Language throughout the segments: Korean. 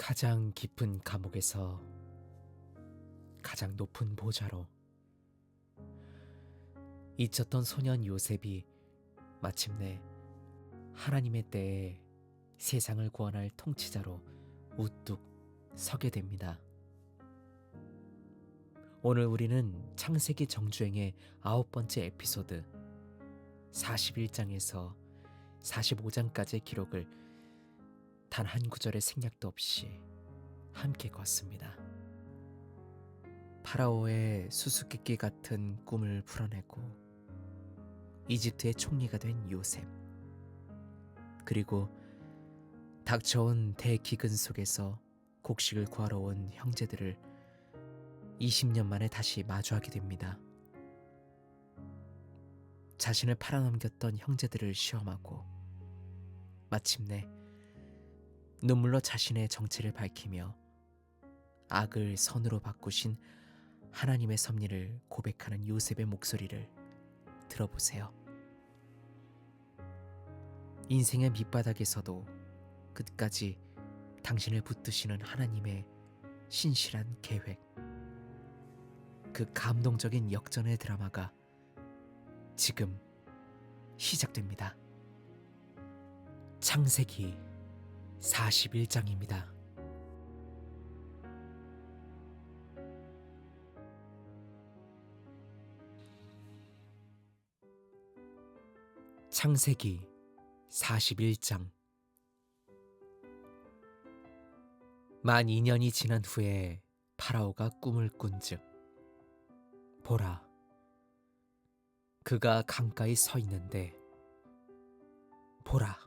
가장 깊은 감옥에서 가장 높은 보좌로 잊혔던 소년 요셉이 마침내 하나님의 때에 세상을 구원할 통치자로 우뚝 서게 됩니다. 오늘 우리는 창세기 정주행의 9번째 에피소드 41장에서 45장까지의 기록을 단 한 구절의 생략도 없이 함께 걷습니다. 파라오의 수수께끼 같은 꿈을 풀어내고 이집트의 총리가 된 요셉, 그리고 닥쳐온 대기근 속에서 곡식을 구하러 온 형제들을 20년 만에 다시 마주하게 됩니다. 자신을 팔아넘겼던 형제들을 시험하고 마침내 눈물로 자신의 정체를 밝히며 악을 선으로 바꾸신 하나님의 섭리를 고백하는 요셉의 목소리를 들어보세요. 인생의 밑바닥에서도 끝까지 당신을 붙드시는 하나님의 신실한 계획, 그 감동적인 역전의 드라마가 지금 시작됩니다. 창세기 41장입니다. 창세기 41장. 만 2년이 지난 후에 파라오가 꿈을 꾼즉 보라, 그가 강가에 서 있는데 보라,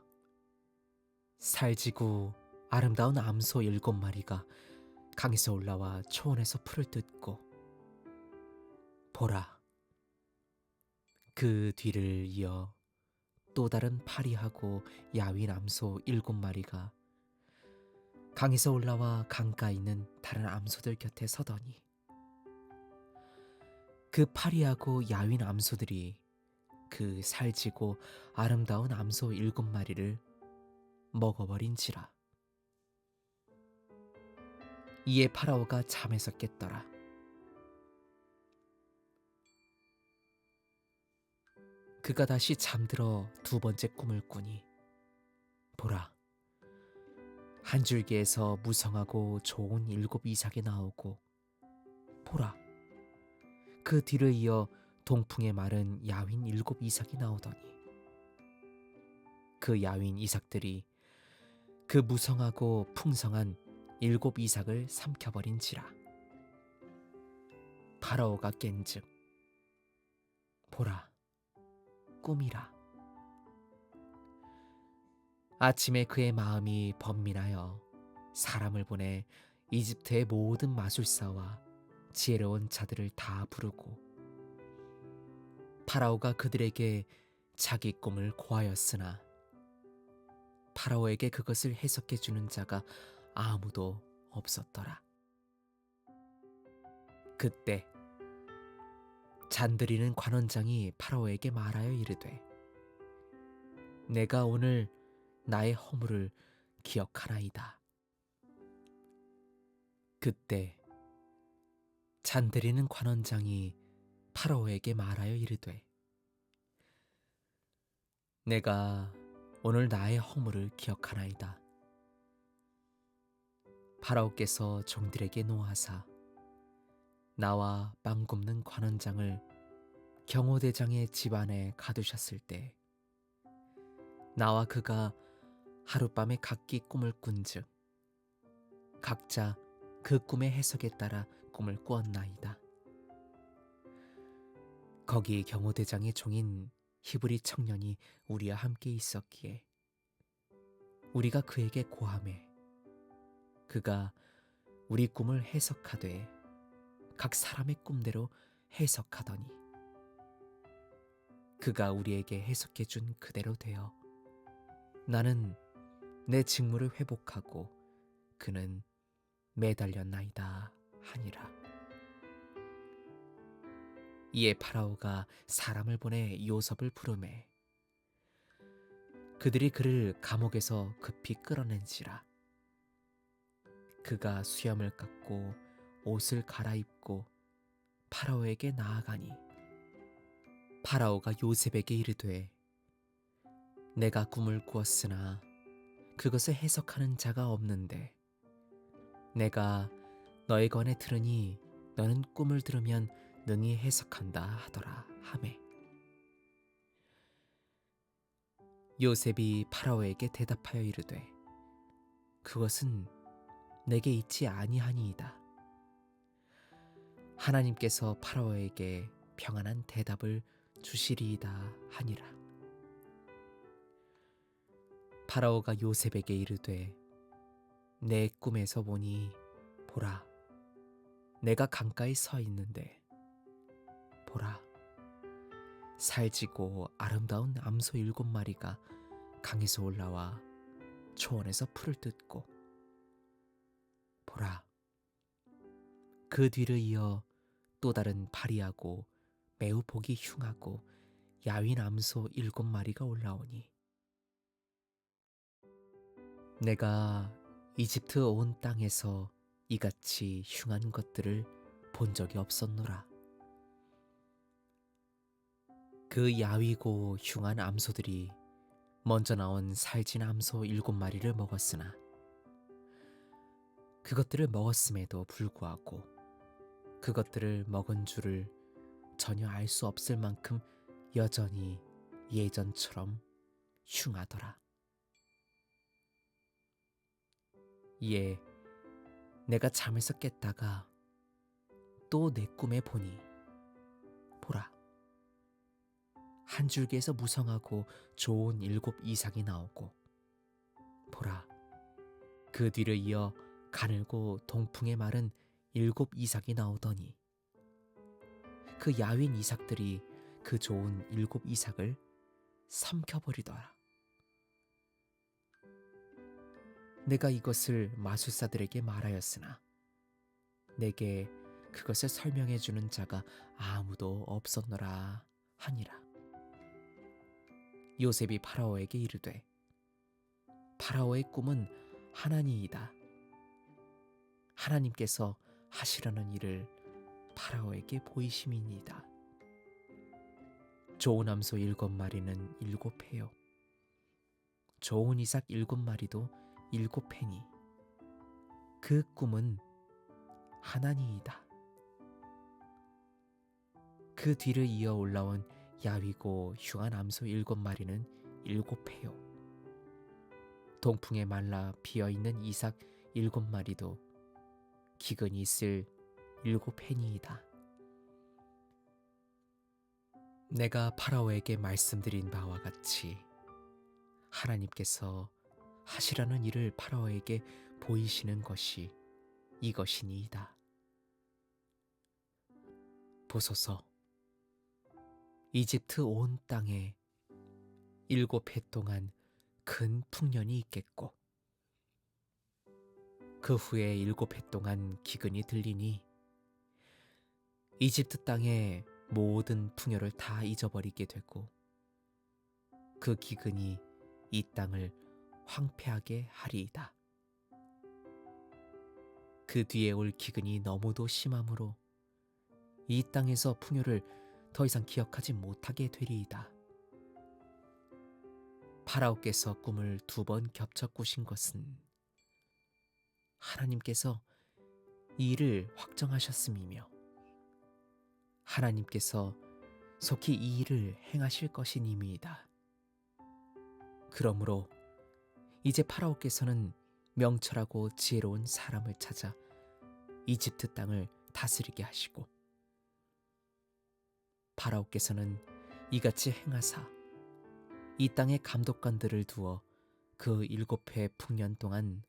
살지고 아름다운 암소 7마리가 강에서 올라와 초원에서 풀을 뜯고 보라, 그 뒤를 이어 또 다른 파리하고 야윈 암소 7마리가 강에서 올라와 강가에 있는 다른 암소들 곁에 서더니 그 파리하고 야윈 암소들이 그 살지고 아름다운 암소 7마리를 먹어버린지라. 이에 파라오가 잠에서 깼더라. 그가 다시 잠들어 두 번째 꿈을 꾸니 보라, 한 줄기에서 무성하고 좋은 7이삭이 나오고 보라, 그 뒤를 이어 동풍에 마른 야윈 7이삭이 나오더니 그 야윈 이삭들이 그 무성하고 풍성한 7이삭을 삼켜버린지라. 파라오가 깬즉 보라, 꿈이라. 아침에 그의 마음이 번민하여 사람을 보내 이집트의 모든 마술사와 지혜로운 자들을 다 부르고 파라오가 그들에게 자기 꿈을 고하였으나 파라오에게 그것을 해석해 주는 자가 아무도 없었더라. 그때 잔들이는 관원장이 파라오에게 말하여 이르되 내가 오늘 나의 허물을 기억하나이다. 그때 잔들이는 관원장이 파라오에게 말하여 이르되 내가 오늘 나의 허물을 기억하나이다. 파라오께서 종들에게 노하사 나와 빵 굽는 관원장을 경호대장의 집안에 가두셨을 때 나와 그가 하룻밤에 각기 꿈을 꾼즉 각자 그 꿈의 해석에 따라 꿈을 꾸었나이다. 거기 경호대장의 종인 히브리 청년이 우리와 함께 있었기에 우리가 그에게 고하매 그가 우리 꿈을 해석하되 각 사람의 꿈대로 해석하더니 그가 우리에게 해석해 준 그대로 되어 나는 내 직무를 회복하고 그는 매달렸나이다 하니라. 이에 파라오가 사람을 보내 요셉을 부르매 그들이 그를 감옥에서 급히 끌어낸지라. 그가 수염을 깎고 옷을 갈아입고 파라오에게 나아가니 파라오가 요셉에게 이르되 내가 꿈을 꾸었으나 그것을 해석하는 자가 없는데 내가 너의 건에 들으니 너는 꿈을 들으면 능히 해석한다 하더라 하매 요셉이 파라오에게 대답하여 이르되 그것은 내게 있지 아니하니이다. 하나님께서 파라오에게 평안한 대답을 주시리이다 하니라. 파라오가 요셉에게 이르되 내 꿈에서 보니 보라 내가 강가에 서 있는데 보라 살지고 아름다운 암소 7마리가 강에서 올라와 초원에서 풀을 뜯고 보라 그 뒤를 이어 또 다른 파리하고 매우 보기 흉하고 야윈 암소 7마리가 올라오니 내가 이집트 온 땅에서 이같이 흉한 것들을 본 적이 없었노라. 그 야위고 흉한 암소들이 먼저 나온 살진 암소 7마리를 먹었으나 그것들을 먹었음에도 불구하고 그것들을 먹은 줄을 전혀 알 수 없을 만큼 여전히 예전처럼 흉하더라. 이에 내가 잠에서 깼다가 또 내 꿈에 보니 보라 한 줄기에서 무성하고 좋은 7 이삭이 나오고 보라 그 뒤를 이어 가늘고 동풍에 마른 7 이삭이 나오더니 그 야윈 이삭들이 그 좋은 7 이삭을 삼켜버리더라. 내가 이것을 마술사들에게 말하였으나 내게 그것을 설명해 주는 자가 아무도 없었노라 하니라. 요셉이 파라오에게 이르되 파라오의 꿈은 하나니이다. 하나님께서 하시려는 일을 파라오에게 보이심이니이다. 좋은 암소 7마리는 7회요 좋은 이삭 7마리도 7회니 그 꿈은 하나니이다. 그 뒤를 이어 올라온 야위고 흉한 암소 7마리는 7회요 동풍에 말라 비어있는 이삭 7마리도 기근이 있을 7회니이다. 내가 파라오에게 말씀드린 바와 같이 하나님께서 하시라는 일을 파라오에게 보이시는 것이 이것이니이다. 보소서 이집트 온 땅에 7해 동안 큰 풍년이 있겠고 그 후에 7해 동안 기근이 들리니 이집트 땅의 모든 풍요를 다 잊어버리게 되고 그 기근이 이 땅을 황폐하게 하리이다. 그 뒤에 올 기근이 너무도 심함으로 이 땅에서 풍요를 더 이상 기억하지 못하게 되리이다. 파라오께서 꿈을 2번 겹쳐 꾸신 것은 하나님께서 이 일을 확정하셨음이며 하나님께서 속히 이 일을 행하실 것이니이다. 그러므로 이제 파라오께서는 명철하고 지혜로운 사람을 찾아 이집트 땅을 다스리게 하시고 파라오께서는 이같이 행하사 이 땅에 감독관들을 두어 그 7해 풍년 동안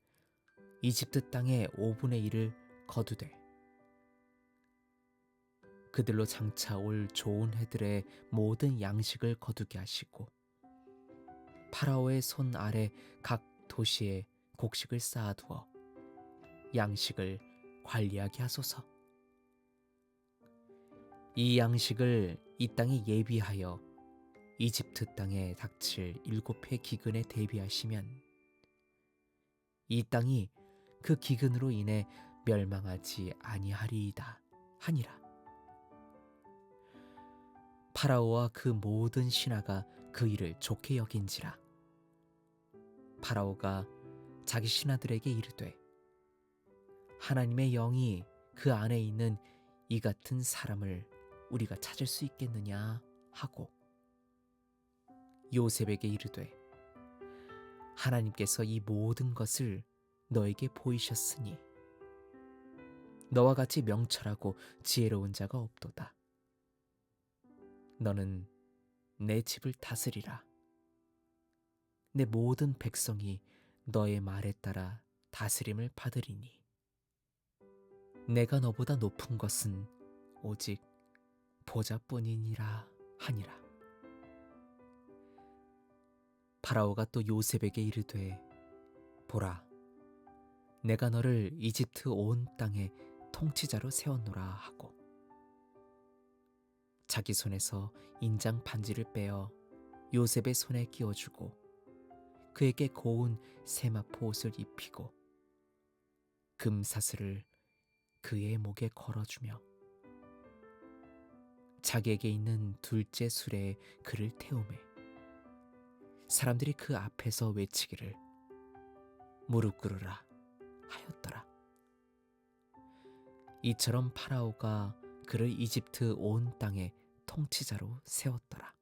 이집트 땅의 5분의 1을 거두되 그들로 장차 올 좋은 해들의 모든 양식을 거두게 하시고 파라오의 손 아래 각 도시에 곡식을 쌓아두어 양식을 관리하게 하소서. 이 양식을 이 땅에 예비하여 이집트 땅에 닥칠 7해 기근에 대비하시면 이 땅이 그 기근으로 인해 멸망하지 아니하리이다 하니라. 파라오와 그 모든 신하가 그 일을 좋게 여긴지라. 파라오가 자기 신하들에게 이르되 하나님의 영이 그 안에 있는 이 같은 사람을 우리가 찾을 수 있겠느냐 하고 요셉에게 이르되 하나님께서 이 모든 것을 너에게 보이셨으니 너와 같이 명철하고 지혜로운 자가 없도다. 너는 내 집을 다스리라. 내 모든 백성이 너의 말에 따라 다스림을 받으리니 내가 너보다 높은 것은 오직 보자뿐이니라 하니라. 파라오가 또 요셉에게 이르되 보라, 내가 너를 이집트 온 땅의 통치자로 세웠노라 하고 자기 손에서 인장 반지를 빼어 요셉의 손에 끼워주고 그에게 고운 세마포 옷을 입히고 금사슬을 그의 목에 걸어주며 자기에게 있는 둘째 수레에 그를 태우매 사람들이 그 앞에서 외치기를 무릎 꿇으라 하였더라. 이처럼 파라오가 그를 이집트 온 땅의 통치자로 세웠더라.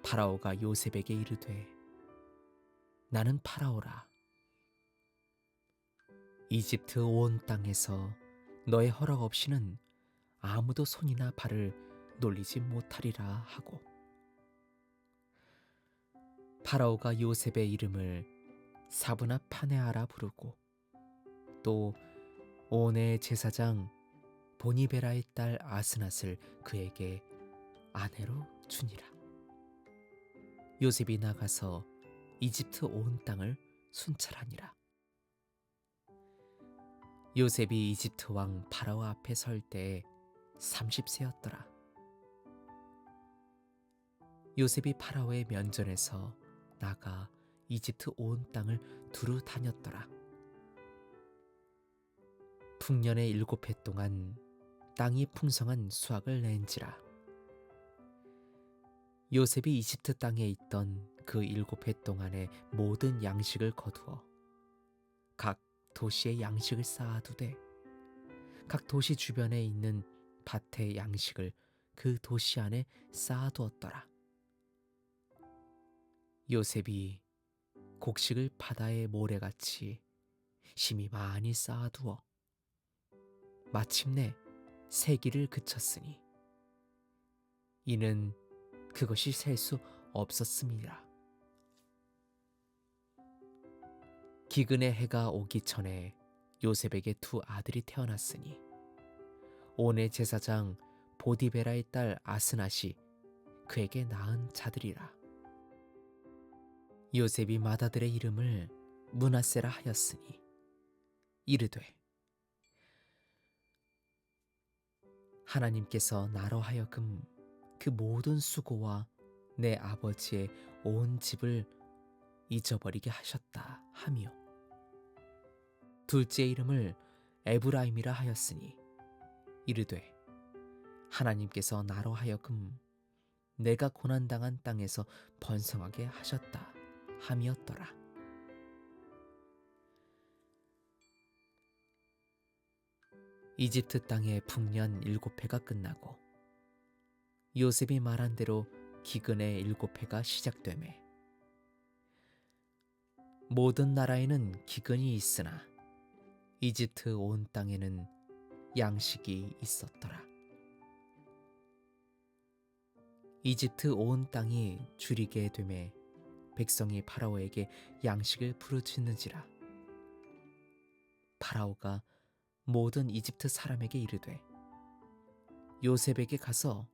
파라오가 요셉에게 이르되 나는 파라오라. 이집트 온 땅에서 너의 허락 없이는 아무도 손이나 발을 놀리지 못하리라 하고 파라오가 요셉의 이름을 사브나 파네아라 부르고 또 온의 제사장 보니베라의 딸 아스낫을 그에게 아내로 주니라. 요셉이 나가서 이집트 온 땅을 순찰하니라. 요셉이 이집트 왕 파라오 앞에 설 때에 30세였더라. 요셉이 파라오의 면전에서 나가 이집트 온 땅을 두루 다녔더라. 풍년의 7해 동안 땅이 풍성한 수확을 낸지라. 요셉이 이집트 땅에 있던 그 7해 동안의 모든 양식을 거두어 각 도시의 양식을 쌓아두되 각 도시 주변에 있는 밭의 양식을 그 도시 안에 쌓아두었더라. 요셉이 곡식을 바다의 모래같이 심히 많이 쌓아두어 마침내 세기를 그쳤으니 이는 그것이 셀 수 없었음이라. 기근의 해가 오기 전에 요셉에게 2 아들이 태어났으니 온의 제사장 보디베라의 딸 아스낫이 그에게 낳은 자들이라. 요셉이 맏아들의 이름을 므낫세라 하였으니 이르되 하나님께서 나로 하여금 그 모든 수고와 내 아버지의 온 집을 잊어버리게 하셨다 하며 둘째 이름을 에브라임이라 하였으니 이르되 하나님께서 나로 하여금 내가 고난당한 땅에서 번성하게 하셨다 함이었더라. 이집트 땅의 풍년 7해가 끝나고 요셉이 말한 대로 기근의 7해가 시작되매 모든 나라에는 기근이 있으나 이집트 온 땅에는 양식이 있었더라. 이집트 온 땅이 줄이게 되매 백성이 파라오에게 양식을 부르짖는지라. 파라오가 모든 이집트 사람에게 이르되 요셉에게 가서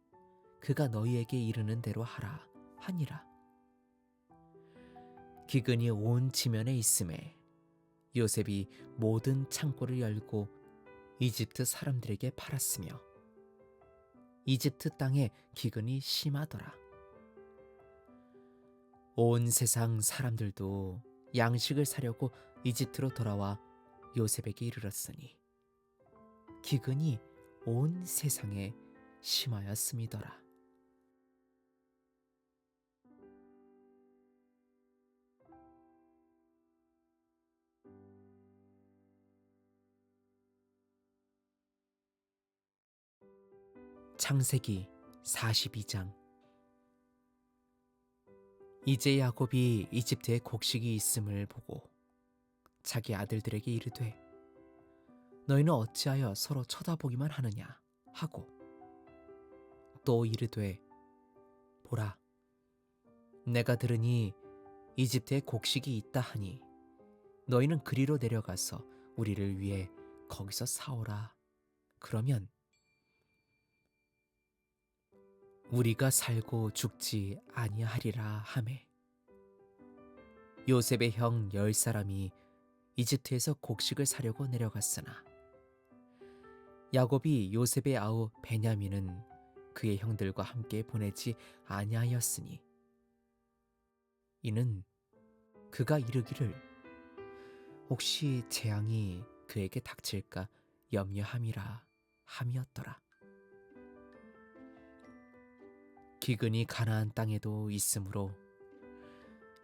그가 너희에게 이르는 대로 하라 하니라. 기근이 온 지면에 있음에 요셉이 모든 창고를 열고 이집트 사람들에게 팔았으며 이집트 땅에 기근이 심하더라. 온 세상 사람들도 양식을 사려고 이집트로 돌아와 요셉에게 이르렀으니 기근이 온 세상에 심하였음이더라. 창세기 42장. 이제 야곱이 이집트에 곡식이 있음을 보고 자기 아들들에게 이르되 너희는 어찌하여 서로 쳐다보기만 하느냐 하고 또 이르되 보라 내가 들으니 이집트에 곡식이 있다 하니 너희는 그리로 내려가서 우리를 위해 거기서 사오라. 그러면 우리가 살고 죽지 아니하리라 하매 요셉의 형 10사람이 이집트에서 곡식을 사려고 내려갔으나 야곱이 요셉의 아우 베냐민은 그의 형들과 함께 보내지 아니하였으니 이는 그가 이르기를 혹시 재앙이 그에게 닥칠까 염려함이라 함이었더라. 기근이 가나안 땅에도 있으므로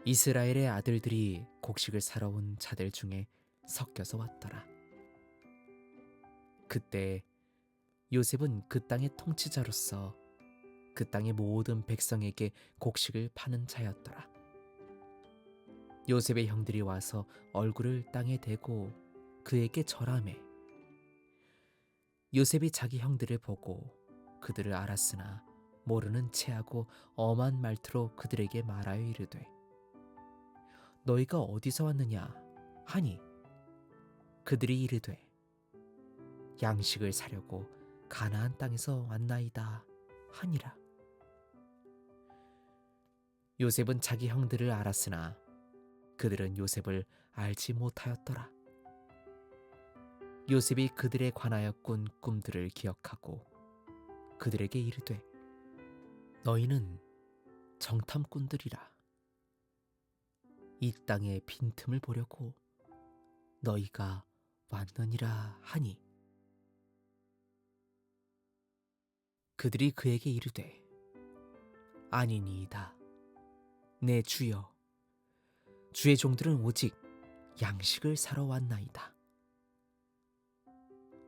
이스라엘의 아들들이 곡식을 사러 온 자들 중에 섞여서 왔더라. 그때 요셉은 그 땅의 통치자로서 그 땅의 모든 백성에게 곡식을 파는 자였더라. 요셉의 형들이 와서 얼굴을 땅에 대고 그에게 절하매 요셉이 자기 형들을 보고 그들을 알았으나 모르는 체하고 엄한 말투로 그들에게 말하여 이르되 너희가 어디서 왔느냐 하니 그들이 이르되 양식을 사려고 가나안 땅에서 왔나이다 하니라. 요셉은 자기 형들을 알았으나 그들은 요셉을 알지 못하였더라. 요셉이 그들에 관하여 꾼 꿈들을 기억하고 그들에게 이르되 너희는 정탐꾼들이라. 이 땅의 빈틈을 보려고 너희가 왔느니라 하니 그들이 그에게 이르되 아니니이다. 내 주여 주의 종들은 오직 양식을 사러 왔나이다.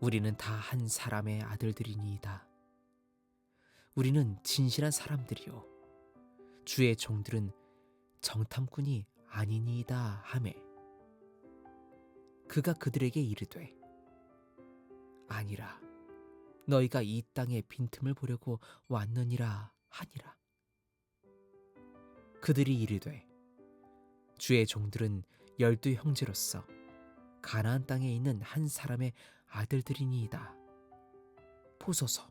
우리는 다 한 사람의 아들들이니이다. 우리는 진실한 사람들이요 주의 종들은 정탐꾼이 아니니이다 하매 그가 그들에게 이르되 아니라 너희가 이 땅의 빈틈을 보려고 왔느니라 하니라. 그들이 이르되 주의 종들은 12 형제로서 가나안 땅에 있는 한 사람의 아들들이니이다. 보소서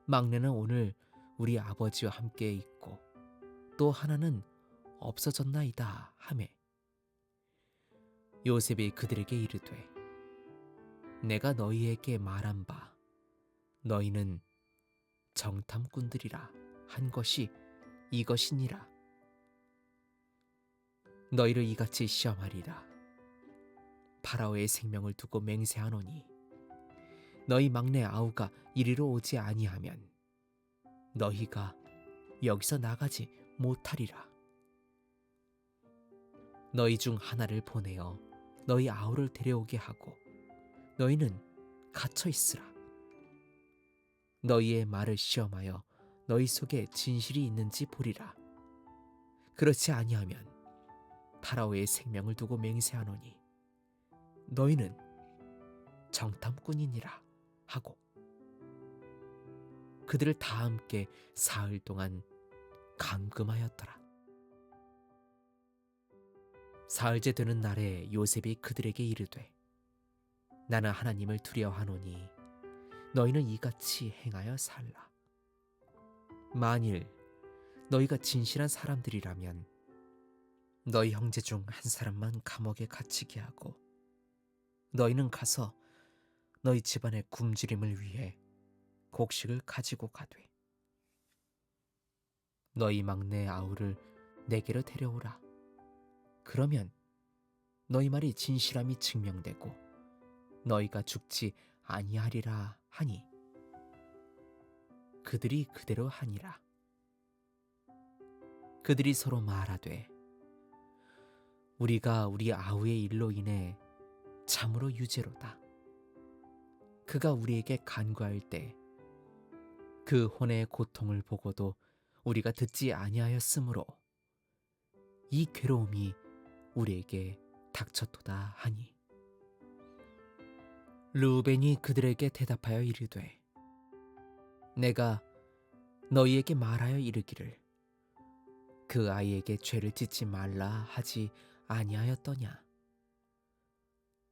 막내는 오늘 우리 아버지와 함께 있고 또 하나는 없어졌나이다 하매 요셉이 그들에게 이르되 내가 너희에게 말한 바 너희는 정탐꾼들이라 한 것이 이것이니라. 너희를 이같이 시험하리라. 파라오의 생명을 두고 맹세하노니 너희 막내 아우가 이리로 오지 아니하면 너희가 여기서 나가지 못하리라. 너희 중 하나를 보내어 너희 아우를 데려오게 하고 너희는 갇혀 있으라. 너희의 말을 시험하여 너희 속에 진실이 있는지 보리라. 그렇지 아니하면 파라오의 생명을 두고 맹세하노니 너희는 정탐꾼이니라 하고 그들을 다 함께 사흘 동안 감금하였더라. 사흘째 되는 날에 요셉이 그들에게 이르되 나는 하나님을 두려워하노니 너희는 이같이 행하여 살라. 만일 너희가 진실한 사람들이라면 너희 형제 중 한 사람만 감옥에 갇히게 하고 너희는 가서 너희 집안의 굶주림을 위해 곡식을 가지고 가되 너희 막내 아우를 내게로 데려오라. 그러면 너희 말이 진실함이 증명되고 너희가 죽지 아니하리라 하니 그들이 그대로 하니라. 그들이 서로 말하되 우리가 우리 아우의 일로 인해 참으로 유죄로다. 그가 우리에게 간구할 때 그 혼의 고통을 보고도 우리가 듣지 아니하였으므로 이 괴로움이 우리에게 닥쳤도다 하니 르우벤이 그들에게 대답하여 이르되 내가 너희에게 말하여 이르기를 그 아이에게 죄를 짓지 말라 하지 아니하였더냐.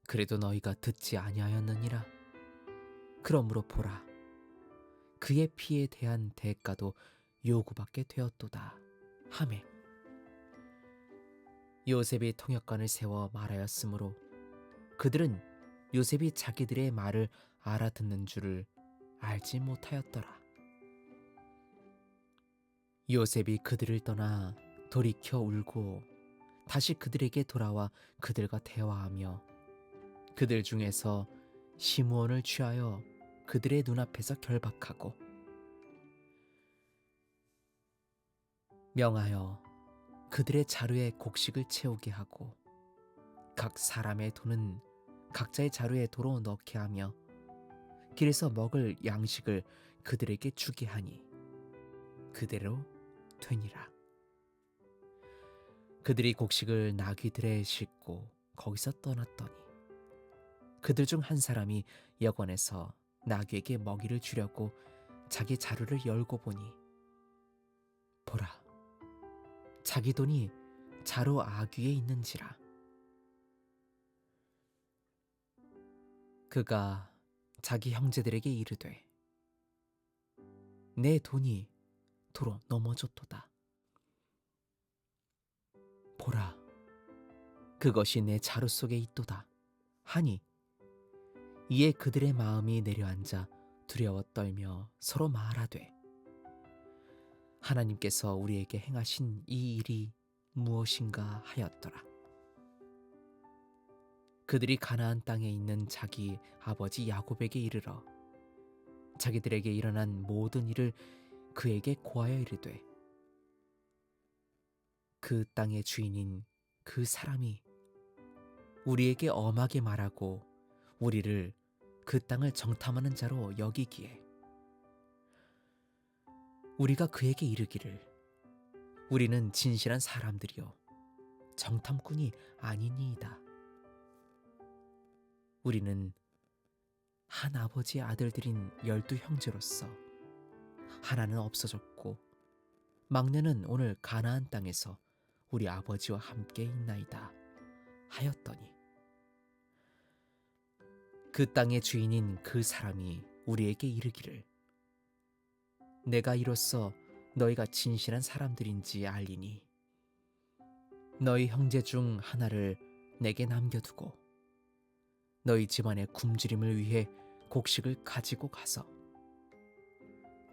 그래도 너희가 듣지 아니하였느니라. 그러므로 보라, 그의 피에 대한 대가도 요구받게 되었도다 하매 요셉이 통역관을 세워 말하였으므로 그들은 요셉이 자기들의 말을 알아듣는 줄을 알지 못하였더라. 요셉이 그들을 떠나 돌이켜 울고 다시 그들에게 돌아와 그들과 대화하며 그들 중에서 시므온을 취하여 그들의 눈앞에서 결박하고 명하여 그들의 자루에 곡식을 채우게 하고 각 사람의 돈은 각자의 자루에 도로 넣게 하며 길에서 먹을 양식을 그들에게 주게 하니 그대로 되니라. 그들이 곡식을 나귀들에 싣고 거기서 떠났더니 그들 중 한 사람이 여관에서 나귀에게 먹이를 주려고 자기 자루를 열고 보니 보라, 자기 돈이 자루 아귀에 있는지라. 그가 자기 형제들에게 이르되 내 돈이 도로 넘어졌도다. 보라, 그것이 내 자루 속에 있도다 하니 이에 그들의 마음이 내려앉아 두려워 떨며 서로 말하되 하나님께서 우리에게 행하신 이 일이 무엇인가 하였더라. 그들이 가나안 땅에 있는 자기 아버지 야곱에게 이르러 자기들에게 일어난 모든 일을 그에게 고하여 이르되 그 땅의 주인인 그 사람이 우리에게 엄하게 말하고 우리를 그 땅을 정탐하는 자로 여기기에 우리가 그에게 이르기를 우리는 진실한 사람들이요 정탐꾼이 아니니이다. 우리는 한 아버지의 아들들인 12 형제로서 하나는 없어졌고 막내는 오늘 가나안 땅에서 우리 아버지와 함께 있나이다 하였더니 그 땅의 주인인 그 사람이 우리에게 이르기를 내가 이로써 너희가 진실한 사람들인지 알리니 너희 형제 중 하나를 내게 남겨두고 너희 집안의 굶주림을 위해 곡식을 가지고 가서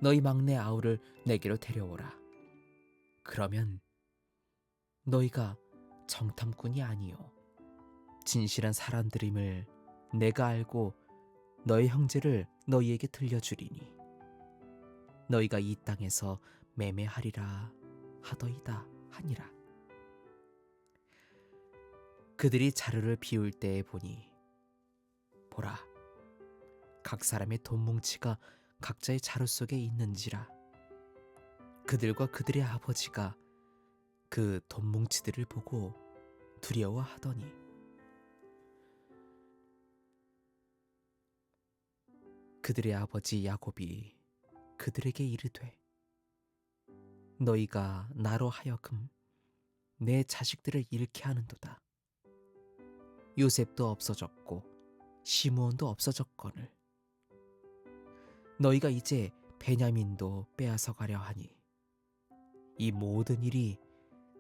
너희 막내 아우를 내게로 데려오라. 그러면 너희가 정탐꾼이 아니요 진실한 사람들임을 내가 알고 너희 형제를 너희에게 들려주리니 너희가 이 땅에서 매매하리라 하더이다 하니라. 그들이 자루를 비울 때에 보니 보라, 각 사람의 돈 뭉치가 각자의 자루 속에 있는지라. 그들과 그들의 아버지가 그 돈 뭉치들을 보고 두려워하더니 그들의 아버지 야곱이 그들에게 이르되 너희가 나로 하여금 내 자식들을 잃게 하는도다. 요셉도 없어졌고 시므온도 없어졌거늘 너희가 이제 베냐민도 빼앗아 가려 하니 이 모든 일이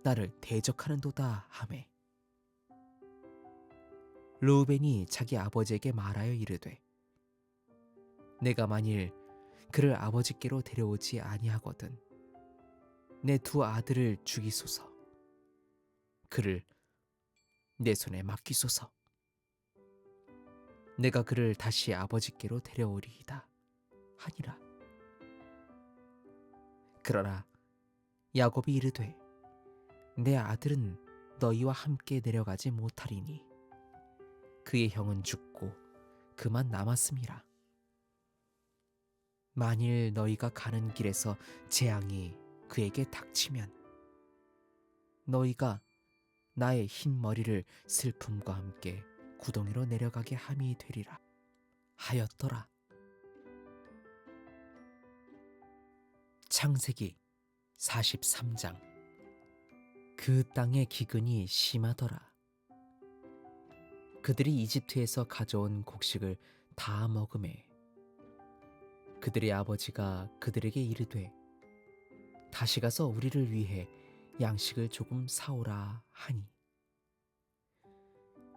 나를 대적하는도다 하매 르우벤이 자기 아버지에게 말하여 이르되 내가 만일 그를 아버지께로 데려오지 아니하거든 내 두 아들을 죽이소서. 그를 내 손에 맡기소서. 내가 그를 다시 아버지께로 데려오리이다 하니라. 그러나 야곱이 이르되 내 아들은 너희와 함께 내려가지 못하리니 그의 형은 죽고 그만 남았음이라. 만일 너희가 가는 길에서 재앙이 그에게 닥치면 너희가 나의 흰 머리를 슬픔과 함께 구덩이로 내려가게 함이 되리라 하였더라. 창세기 43장. 그 땅의 기근이 심하더라. 그들이 이집트에서 가져온 곡식을 다 먹음에 그들의 아버지가 그들에게 이르되 다시 가서 우리를 위해 양식을 조금 사오라 하니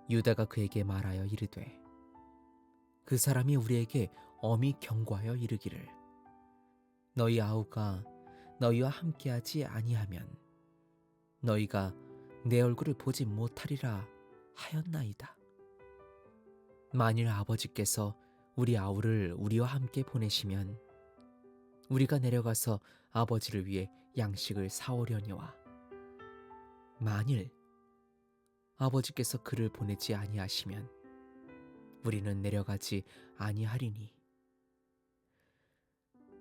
유다가 그에게 말하여 이르되 그 사람이 우리에게 엄히 경고하여 이르기를 너희 아우가 너희와 함께하지 아니하면 너희가 내 얼굴을 보지 못하리라 하였나이다. 만일 아버지께서 우리 아우를 우리와 함께 보내시면 우리가 내려가서 아버지를 위해 양식을 사오려니와 만일 아버지께서 그를 보내지 아니하시면 우리는 내려가지 아니하리니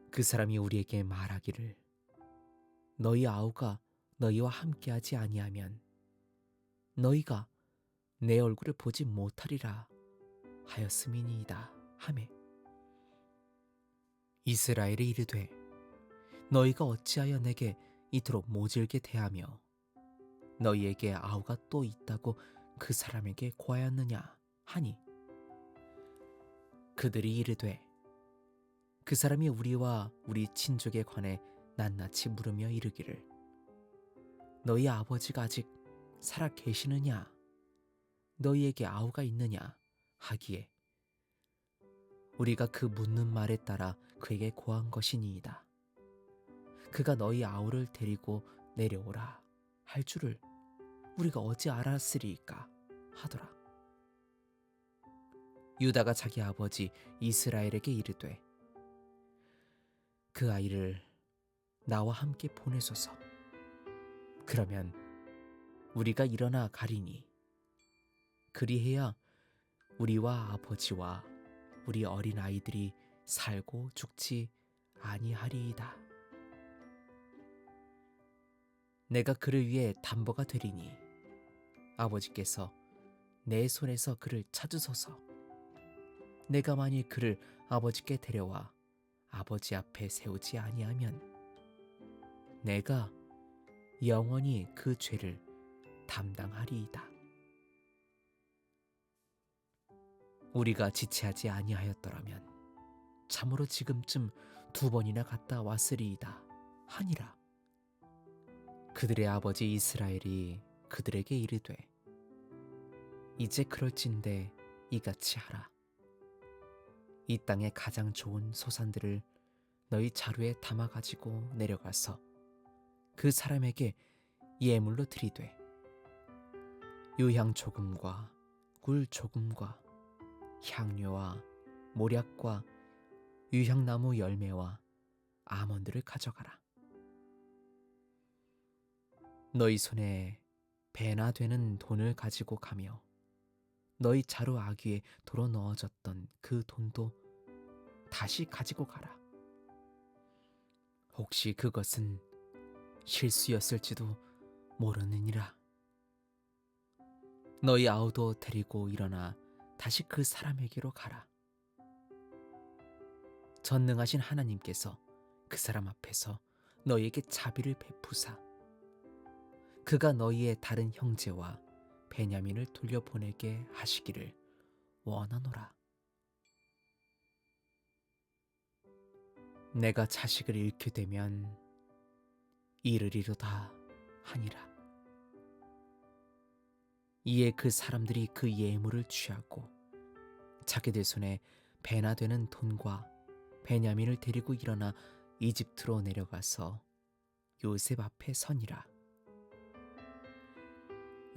그 사람이 우리에게 말하기를 너희 아우가 너희와 함께하지 아니하면 너희가 내 얼굴을 보지 못하리라 하였음이니이다 하매 이스라엘이 이르되 너희가 어찌하여 내게 이토록 모질게 대하며 너희에게 아우가 또 있다고 그 사람에게 고하였느냐 하니 그들이 이르되 그 사람이 우리와 우리 친족에 관해 낱낱이 물으며 이르기를 너희 아버지가 아직 살아 계시느냐 너희에게 아우가 있느냐 하기에 우리가 그 묻는 말에 따라 그에게 고한 것이니이다. 그가 너희 아우를 데리고 내려오라 할 줄을 우리가 어찌 알았으리이까 하더라. 유다가 자기 아버지 이스라엘에게 이르되 그 아이를 나와 함께 보내소서. 그러면 우리가 일어나 가리니 그리해야 우리와 아버지와 우리 어린 아이들이 살고 죽지 아니하리이다. 내가 그를 위해 담보가 되리니 아버지께서 내 손에서 그를 찾으소서. 내가 만일 그를 아버지께 데려와 아버지 앞에 세우지 아니하면 내가 영원히 그 죄를 담당하리이다. 우리가 지체하지 아니하였더라면 참으로 지금쯤 2번이나 갔다 왔으리이다 하니라. 그들의 아버지 이스라엘이 그들에게 이르되 이제 그럴진대 이같이 하라. 이 땅의 가장 좋은 소산들을 너희 자루에 담아 가지고 내려가서 그 사람에게 예물로 드리되 유향 조금과 꿀 조금과 향료와 모략과 유향나무 열매와 아몬드를 가져가라. 너희 손에 배나 되는 돈을 가지고 가며 너희 자루 아귀에 도로 넣어졌던 그 돈도 다시 가지고 가라. 혹시 그것은 실수였을지도 모르느니라. 너희 아우도 데리고 일어나 다시 그 사람에게로 가라. 전능하신 하나님께서 그 사람 앞에서 너희에게 자비를 베푸사 그가 너희의 다른 형제와 베냐민을 돌려보내게 하시기를 원하노라. 내가 자식을 잃게 되면 이르리로다 하니라. 이에 그 사람들이 그 예물을 취하고 자기들 손에 배나 되는 돈과 베냐민을 데리고 일어나 이집트로 내려가서 요셉 앞에 서니라.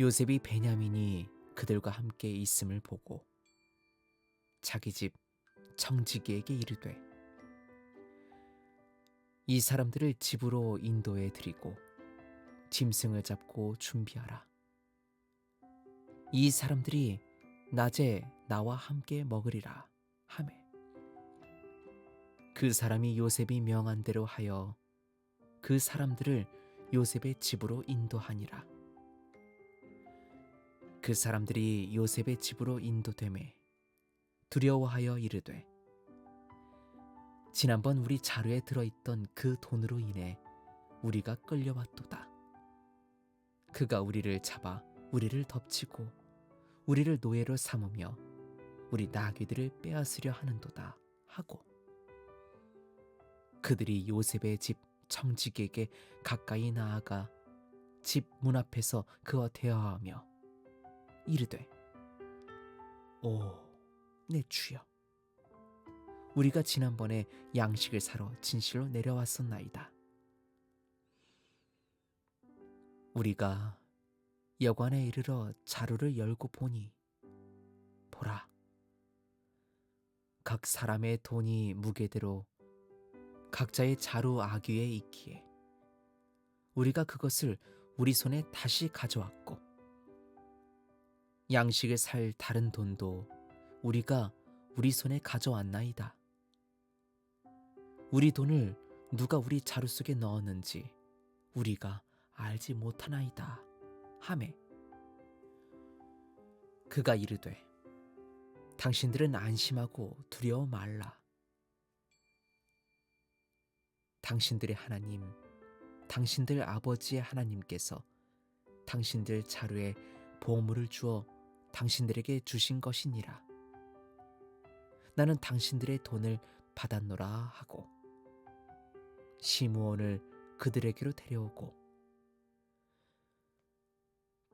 요셉이 베냐민이 그들과 함께 있음을 보고 자기 집 청지기에게 이르되 이 사람들을 집으로 인도해 드리고 짐승을 잡고 준비하라. 이 사람들이 낮에 나와 함께 먹으리라 하매 그 사람이 요셉이 명한 대로 하여 그 사람들을 요셉의 집으로 인도하니라. 그 사람들이 요셉의 집으로 인도되매 두려워하여 이르되 지난번 우리 자루에 들어있던 그 돈으로 인해 우리가 끌려왔도다. 그가 우리를 잡아 우리를 덮치고 우리를 노예로 삼으며 우리 나귀들을 빼앗으려 하는도다 하고 그들이 요셉의 집 청지기에게 가까이 나아가 집 문 앞에서 그와 대화하며 이르되 오 내 주여 우리가 지난번에 양식을 사러 진실로 내려왔었나이다. 우리가 여관에 이르러 자루를 열고 보니 보라 각 사람의 돈이 무게대로 각자의 자루 아귀에 있기에 우리가 그것을 우리 손에 다시 가져왔고 양식을 살 다른 돈도 우리가 우리 손에 가져왔나이다. 우리 돈을 누가 우리 자루 속에 넣었는지 우리가 알지 못하나이다 하매 그가 이르되 당신들은 안심하고 두려워 말라. 당신들의 하나님 당신들 아버지의 하나님께서 당신들 자루에 보물을 주어 당신들에게 주신 것이니라. 나는 당신들의 돈을 받았노라 하고 시므온을 그들에게로 데려오고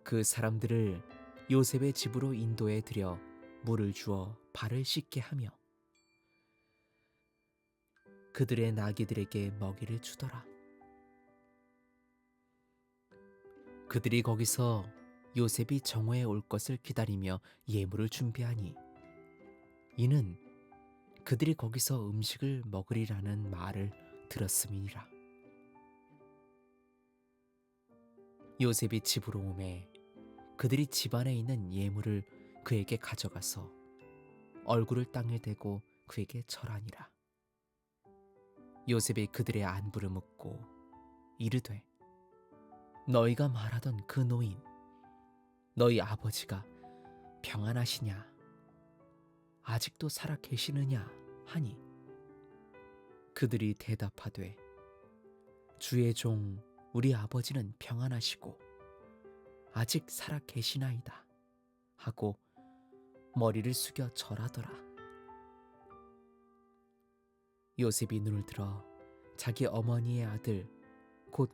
그 사람들을 요셉의 집으로 인도해 들여 물을 주어 발을 씻게 하며 그들의 나귀들에게 먹이를 주더라. 그들이 거기서 요셉이 정오에 올 것을 기다리며 예물을 준비하니 이는 그들이 거기서 음식을 먹으리라는 말을 들었음이니라. 요셉이 집으로 오매 그들이 집 안에 있는 예물을 그에게 가져가서 얼굴을 땅에 대고 그에게 절하니라. 요셉이 그들의 안부를 묻고 이르되 너희가 말하던 그 노인 너희 아버지가 평안하시냐 아직도 살아 계시느냐 하니 그들이 대답하되 주의 종 우리 아버지는 평안하시고 아직 살아 계시나이다 하고 머리를 숙여 절하더라. 요셉이 눈을 들어 자기 어머니의 아들 곧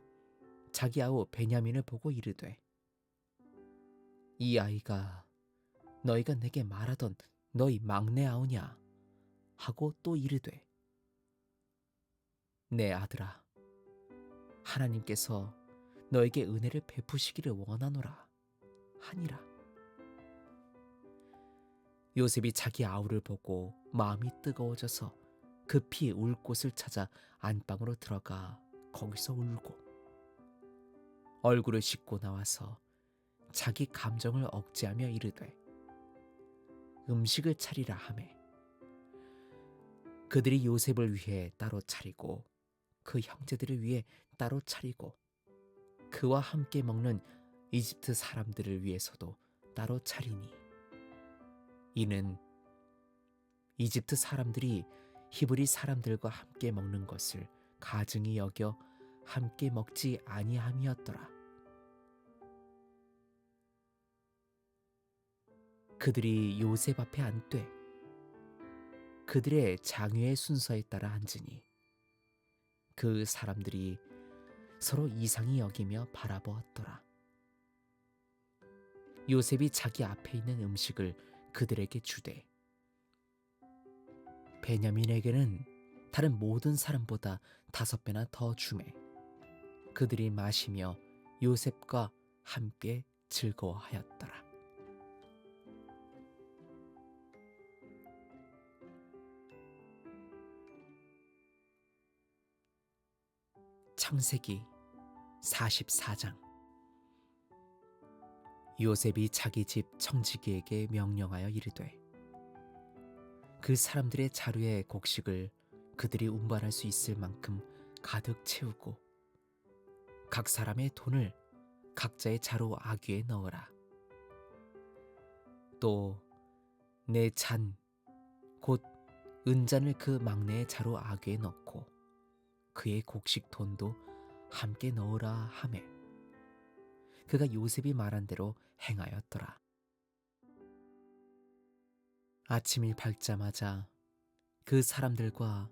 자기 아우 베냐민을 보고 이르되 이 아이가 너희가 내게 말하던 너희 막내 아우냐 하고 또 이르되 내 아들아 하나님께서 너에게 은혜를 베푸시기를 원하노라 하니라. 요셉이 자기 아우를 보고 마음이 뜨거워져서 급히 울 곳을 찾아 안방으로 들어가 거기서 울고 얼굴을 씻고 나와서 자기 감정을 억제하며 이르되 음식을 차리라 하매 그들이 요셉을 위해 따로 차리고 그 형제들을 위해 따로 차리고 그와 함께 먹는 이집트 사람들을 위해서도 따로 차리니 이는 이집트 사람들이 히브리 사람들과 함께 먹는 것을 가증히 여겨 함께 먹지 아니함이었더라. 그들이 요셉 앞에 앉되 그들의 장유의 순서에 따라 앉으니 그 사람들이 서로 이상히 여기며 바라보았더라. 요셉이 자기 앞에 있는 음식을 그들에게 주되 베냐민에게는 다른 모든 사람보다 5배나 더 주매 그들이 마시며 요셉과 함께 즐거워하였더라. 창세기 44장. 요셉이 자기 집 청지기에게 명령하여 이르되 그 사람들의 자루의 곡식을 그들이 운반할 수 있을 만큼 가득 채우고 각 사람의 돈을 각자의 자루 아귀에 넣으라. 또 내 잔 곧 은잔을 그 막내의 자루 아귀에 넣고 그의 곡식 돈도 함께 넣으라 하매 그가 요셉이 말한 대로 행하였더라. 아침이 밝자마자 그 사람들과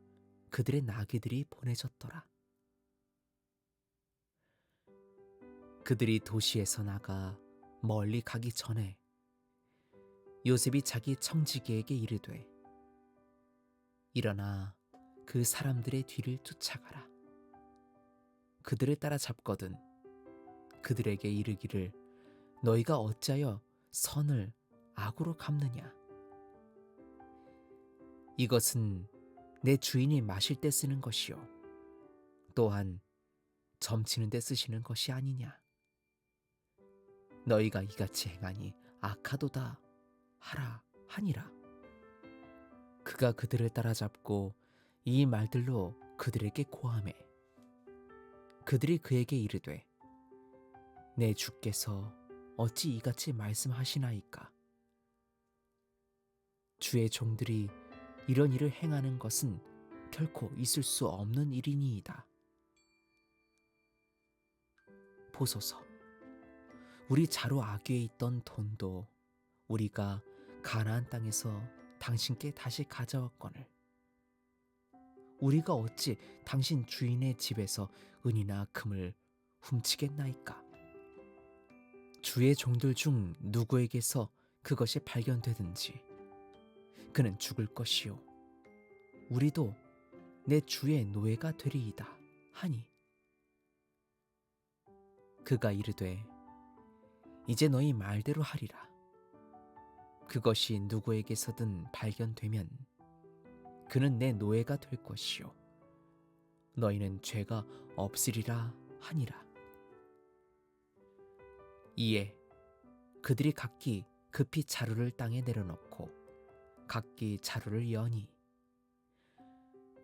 그들의 나귀들이 보내졌더라. 그들이 도시에서 나가 멀리 가기 전에 요셉이 자기 청지기에게 이르되 일어나 그 사람들의 뒤를 쫓아가라. 그들을 따라잡거든 그들에게 이르기를 너희가 어찌하여 선을 악으로 갚느냐. 이것은 내 주인이 마실 때 쓰는 것이요 또한 점치는 데 쓰시는 것이 아니냐. 너희가 이같이 행하니 악하도다 하라 하니라. 그가 그들을 따라잡고 이 말들로 그들에게 고하매 그들이 그에게 이르되 내 주께서 어찌 이같이 말씀하시나이까. 주의 종들이 이런 일을 행하는 것은 결코 있을 수 없는 일이니이다. 보소서, 우리 자루 아귀에 있던 돈도 우리가 가나안 땅에서 당신께 다시 가져왔거늘 우리가 어찌 당신 주인의 집에서 은이나 금을 훔치겠나이까. 주의 종들 중 누구에게서 그것이 발견되든지 그는 죽을 것이요 우리도 내 주의 노예가 되리이다 하니 그가 이르되 이제 너희 말대로 하리라. 그것이 누구에게서든 발견되면 그는 내 노예가 될 것이요 너희는 죄가 없으리라 하니라. 이에 그들이 각기 급히 자루를 땅에 내려놓고 각기 자루를 여니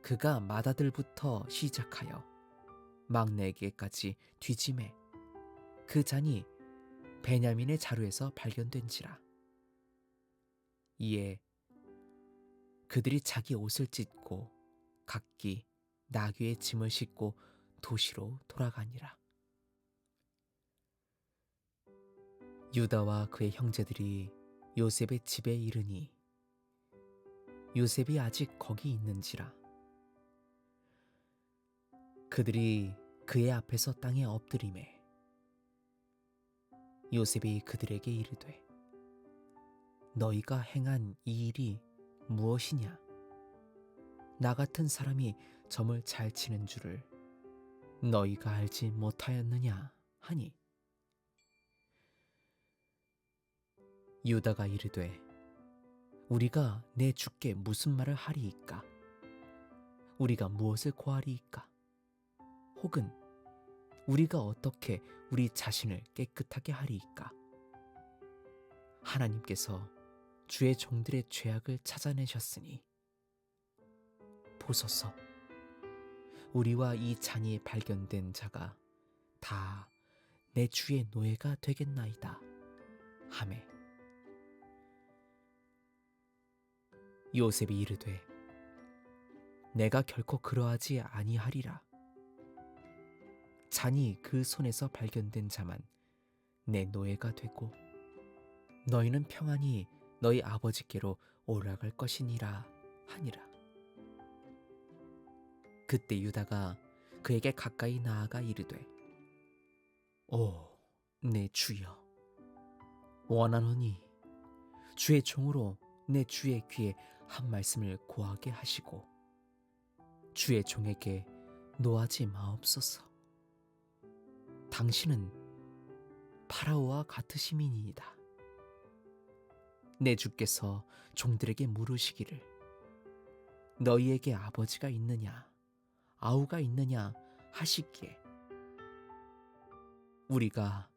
그가 맏아들부터 시작하여 막내에게까지 뒤짐에 그 잔이 베냐민의 자루에서 발견된지라. 이에 그들이 자기 옷을 찢고 각기 나귀의 짐을 싣고 도시로 돌아가니라. 유다와 그의 형제들이 요셉의 집에 이르니 요셉이 아직 거기 있는지라. 그들이 그의 앞에서 땅에 엎드리매 요셉이 그들에게 이르되 너희가 행한 이 일이 무엇이냐. 나 같은 사람이 점을 잘 치는 줄을 너희가 알지 못하였느냐 하니 유다가 이르되 우리가 내 주께 무슨 말을 하리이까. 우리가 무엇을 고하리이까. 혹은 우리가 어떻게 우리 자신을 깨끗하게 하리이까. 하나님께서 주의 종들의 죄악을 찾아내셨으니 보소서, 우리와 이 잔이 발견된 자가 다 내 주의 노예가 되겠나이다 하매 요셉이 이르되 내가 결코 그러하지 아니하리라. 잔이 그 손에서 발견된 자만 내 노예가 되고 너희는 평안히 너희 아버지께로 올라갈 것이니라 하니라. 그때 유다가 그에게 가까이 나아가 이르되 오 내 주여, 원하노니 주의 종으로 내 주의 귀에 한 말씀을 고하게 하시고 주의 종에게 노하지 마옵소서. 당신은 파라오와 같으심이니이다. 내 주께서 종들에게 물으시기를 너희에게 아버지가 있느냐 아우가 있느냐 하시기에 우리가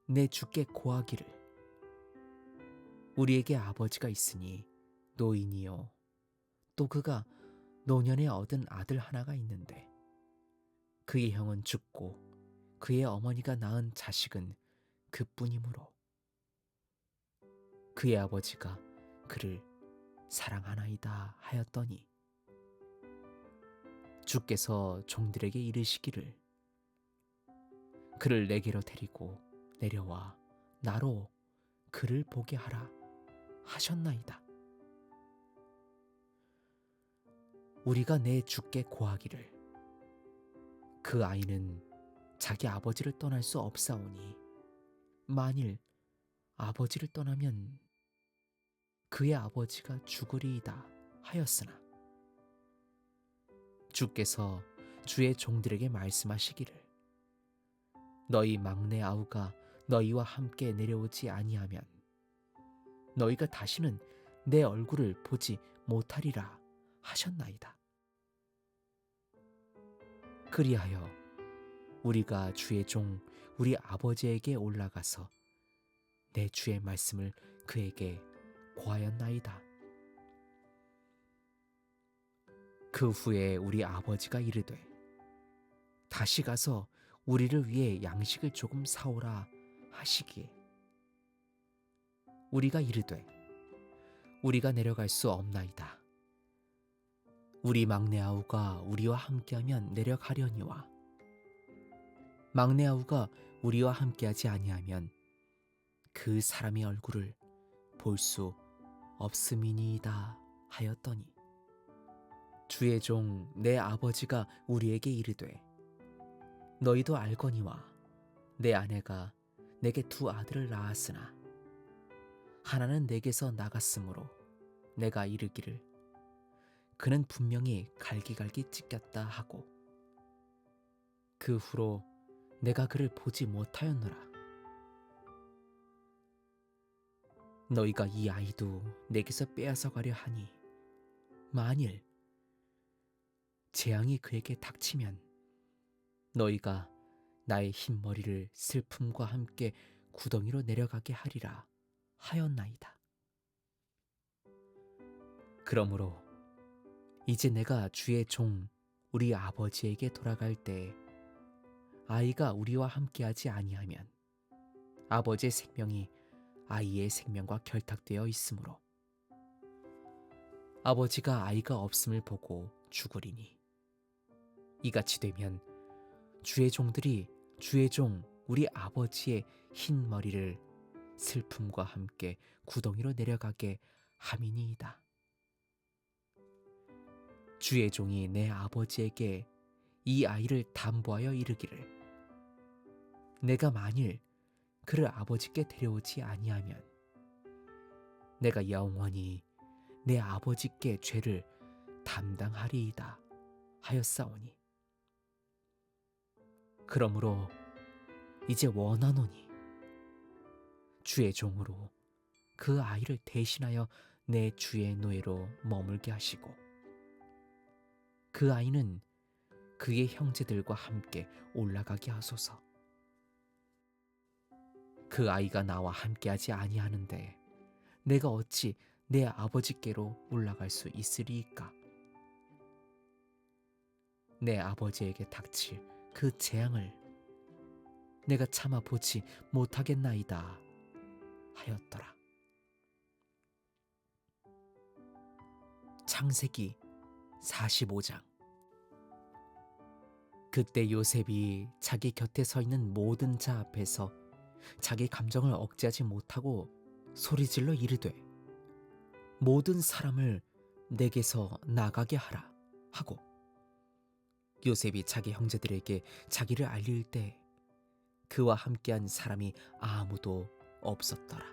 내 주께 고하기를 우리에게 아버지가 있으니 노인이요 또 그가 노년에 얻은 아들 하나가 있는데 그의 형은 죽고 그의 어머니가 낳은 자식은 그뿐이므로 그의 아버지가 그를 사랑하나이다 하였더니 주께서 종들에게 이르시기를 그를 내게로 데리고 내려와 나로 그를 보게 하라 하셨나이다. 우리가 내 주께 고하기를 그 아이는 자기 아버지를 떠날 수 없사오니 만일 아버지를 떠나면 그의 아버지가 죽으리이다 하였으나 주께서 주의 종들에게 말씀하시기를 너희 막내 아우가 너희와 함께 내려오지 아니하면 너희가 다시는 내 얼굴을 보지 못하리라 하셨나이다. 그리하여 우리가 주의 종 우리 아버지에게 올라가서 내 주의 말씀을 그에게 고하였나이다. 그 후에 우리 아버지가 이르되 다시 가서 우리를 위해 양식을 조금 사오라 하시기에 우리가 이르되 우리가 내려갈 수 없나이다. 우리 막내 아우가 우리와 함께하면 내려가려니와 막내 아우가 우리와 함께하지 아니하면 그 사람의 얼굴을 볼 수 없음이니이다 하였더니 주의 종 내 아버지가 우리에게 이르되 너희도 알거니와 내 아내가 내게 두 아들을 낳았으나 하나는 내게서 나갔으므로 내가 이르기를 그는 분명히 갈기갈기 찢겼다 하고 그 후로 내가 그를 보지 못하였노라. 너희가 이 아이도 내게서 빼앗아 가려 하니 만일 재앙이 그에게 닥치면 너희가 나의 흰머리를 슬픔과 함께 구덩이로 내려가게 하리라 하였나이다. 그러므로 이제 내가 주의 종 우리 아버지에게 돌아갈 때에 아이가 우리와 함께하지 아니하면 아버지의 생명이 아이의 생명과 결탁되어 있으므로 아버지가 아이가 없음을 보고 죽으리니 이같이 되면 주의 종들이 주의 종 우리 아버지의 흰 머리를 슬픔과 함께 구덩이로 내려가게 함이니이다. 주의 종이 내 아버지에게 이 아이를 담보하여 이르기를 내가 만일 그를 아버지께 데려오지 아니하면 내가 영원히 내 아버지께 죄를 담당하리이다 하였사오니 그러므로 이제 원하노니 주의 종으로 그 아이를 대신하여 내 주의 노예로 머물게 하시고 그 아이는 그의 형제들과 함께 올라가게 하소서. 그 아이가 나와 함께하지 아니하는데 내가 어찌 내 아버지께로 올라갈 수 있으리이까? 내 아버지에게 닥칠 그 재앙을 내가 참아 보지 못하겠나이다 하였더라. 창세기 45장. 그때 요셉이 자기 곁에 서 있는 모든 자 앞에서 자기 감정을 억제하지 못하고 소리질러 이르되 모든 사람을 내게서 나가게 하라 하고 요셉이 자기 형제들에게 자기를 알릴 때 그와 함께한 사람이 아무도 없었더라.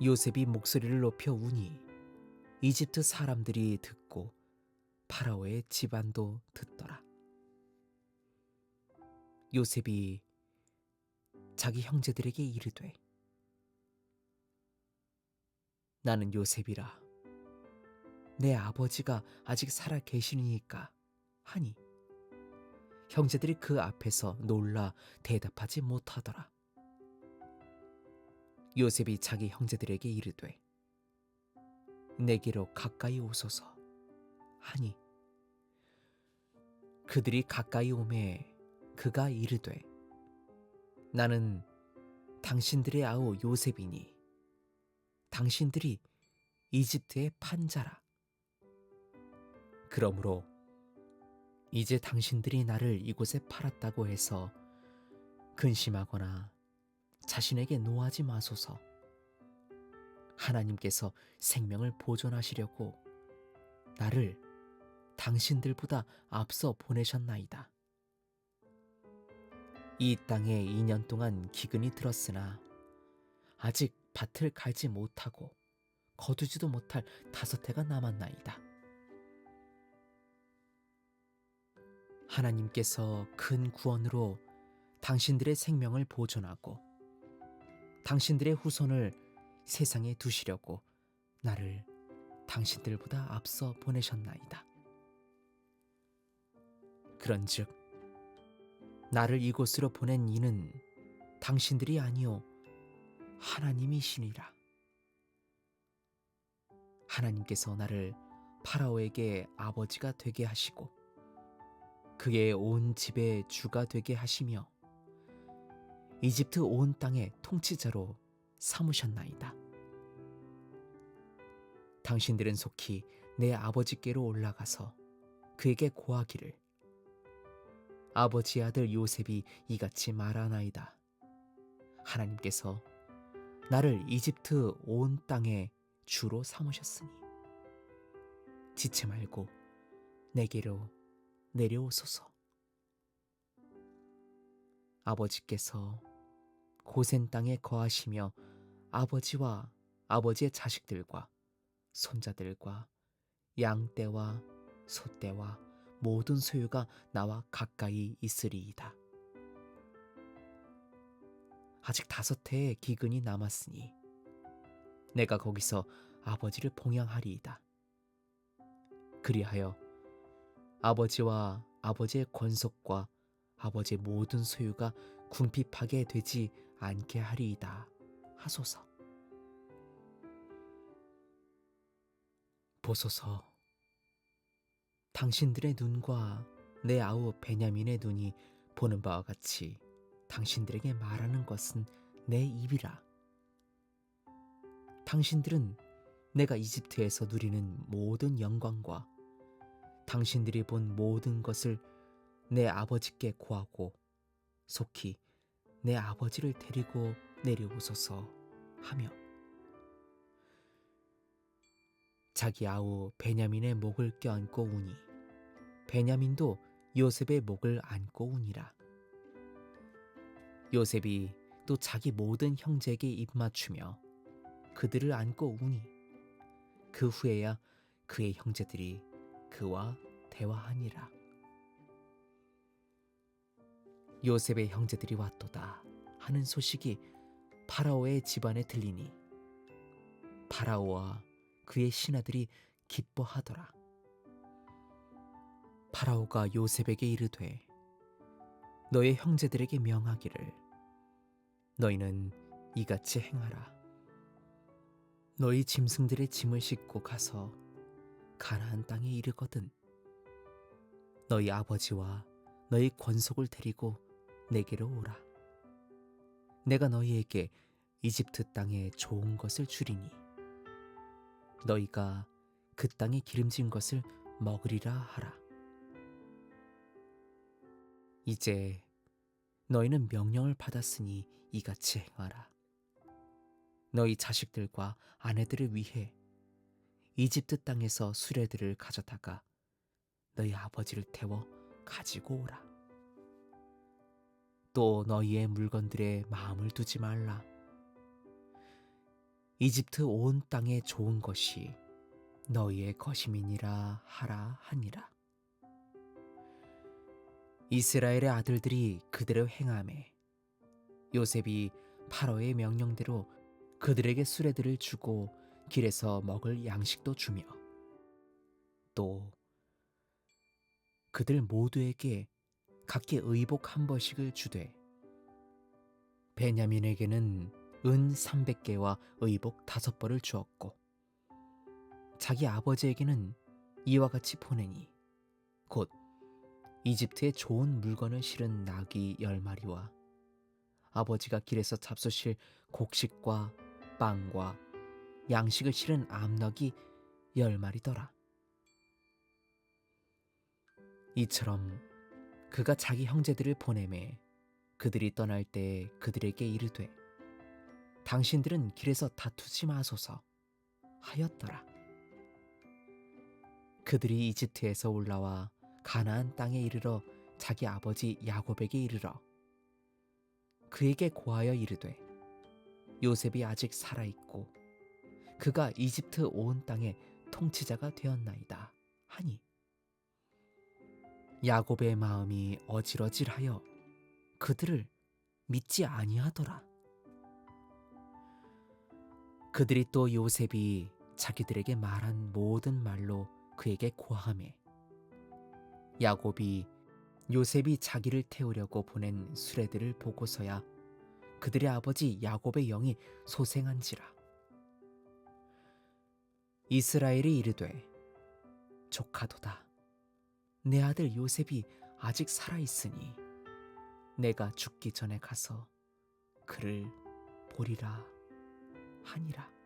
요셉이 목소리를 높여 우니 이집트 사람들이 듣고 파라오의 집안도 듣더라. 요셉이 자기 형제들에게 이르되 나는 요셉이라 내 아버지가 아직 살아 계시니까 하니 형제들이 그 앞에서 놀라 대답하지 못하더라. 요셉이 자기 형제들에게 이르되 내게로 가까이 오소서 하니 그들이 가까이 오매 그가 이르되 나는 당신들의 아우 요셉이니 당신들이 이집트의 판자라. 그러므로 이제 당신들이 나를 이곳에 팔았다고 해서 근심하거나 자신에게 노하지 마소서. 하나님께서 생명을 보존하시려고 나를 당신들보다 앞서 보내셨나이다. 이 땅에 2년 동안 기근이 들었으나 아직 밭을 갈지 못하고 거두지도 못할 5해가 남았나이다. 하나님께서 큰 구원으로 당신들의 생명을 보존하고 당신들의 후손을 세상에 두시려고 나를 당신들보다 앞서 보내셨나이다. 그런즉 나를 이곳으로 보낸 이는 당신들이 아니요 하나님이시니라. 하나님께서 나를 파라오에게 아버지가 되게 하시고 그의 온 집의 주가 되게 하시며 이집트 온 땅의 통치자로 삼으셨나이다. 당신들은 속히 내 아버지께로 올라가서 그에게 고하기를 아버지의 아들 요셉이 이같이 말하나이다. 하나님께서 나를 이집트 온 땅의 주로 삼으셨으니 지체 말고 내게로 내려오소서. 아버지께서 고센 땅에 거하시며 아버지와 아버지의 자식들과 손자들과 양떼와 소떼와 모든 소유가 나와 가까이 있으리이다. 아직 5해의 기근이 남았으니 내가 거기서 아버지를 봉양하리이다. 그리하여 아버지와 아버지의 권속과 아버지의 모든 소유가 궁핍하게 되지 않게 하리이다 하소서. 보소서, 당신들의 눈과 내 아우 베냐민의 눈이 보는 바와 같이 당신들에게 말하는 것은 내 입이라. 당신들은 내가 이집트에서 누리는 모든 영광과 당신들이 본 모든 것을 내 아버지께 고하고 속히 내 아버지를 데리고 내려오소서 하며 자기 아우 베냐민의 목을 껴안고 우니 베냐민도 요셉의 목을 안고 우니라. 요셉이 또 자기 모든 형제에게 입맞추며 그들을 안고 우니 그 후에야 그의 형제들이 그와 대화하니라. 요셉의 형제들이 왔도다 하는 소식이 파라오의 집안에 들리니 파라오와 그의 신하들이 기뻐하더라. 파라오가 요셉에게 이르되 너의 형제들에게 명하기를 너희는 이같이 행하라. 너희 짐승들의 짐을 싣고 가서 가나안 땅에 이르거든 너희 아버지와 너희 권속을 데리고 내게로 오라. 내가 너희에게 이집트 땅에 좋은 것을 주리니 너희가 그 땅에 기름진 것을 먹으리라 하라. 이제 너희는 명령을 받았으니 이같이 행하라. 너희 자식들과 아내들을 위해 이집트 땅에서 수레들을 가져다가 너희 아버지를 태워 가지고 오라. 또 너희의 물건들에 마음을 두지 말라. 이집트 온 땅에 좋은 것이 너희의 것임이니라 하라 하니라. 이스라엘의 아들들이 그대로 행하매 요셉이 파로의 명령대로 그들에게 수레들을 주고 길에서 먹을 양식도 주며 또 그들 모두에게 각기 의복 한 벌씩을 주되 베냐민에게는 은 300개와 의복 5벌을 주었고 자기 아버지에게는 이와 같이 보내니 곧 이집트에 좋은 물건을 실은 나귀 10마리와 아버지가 길에서 잡수실 곡식과 빵과 양식을 실은 암나귀 10마리더라. 이처럼 그가 자기 형제들을 보내매 그들이 떠날 때 그들에게 이르되 당신들은 길에서 다투지 마소서 하였더라. 그들이 이집트에서 올라와 가나안 땅에 이르러 자기 아버지 야곱에게 이르러 그에게 고하여 이르되 요셉이 아직 살아있고 그가 이집트 온 땅의 통치자가 되었나이다 하니 야곱의 마음이 어질어질하여 그들을 믿지 아니하더라. 그들이 또 요셉이 자기들에게 말한 모든 말로 그에게 고하매 야곱이 요셉이 자기를 태우려고 보낸 수레들을 보고서야 그들의 아버지 야곱의 영이 소생한지라. 이스라엘이 이르되 조카도다 내 아들 요셉이 아직 살아있으니 내가 죽기 전에 가서 그를 보리라 하니라.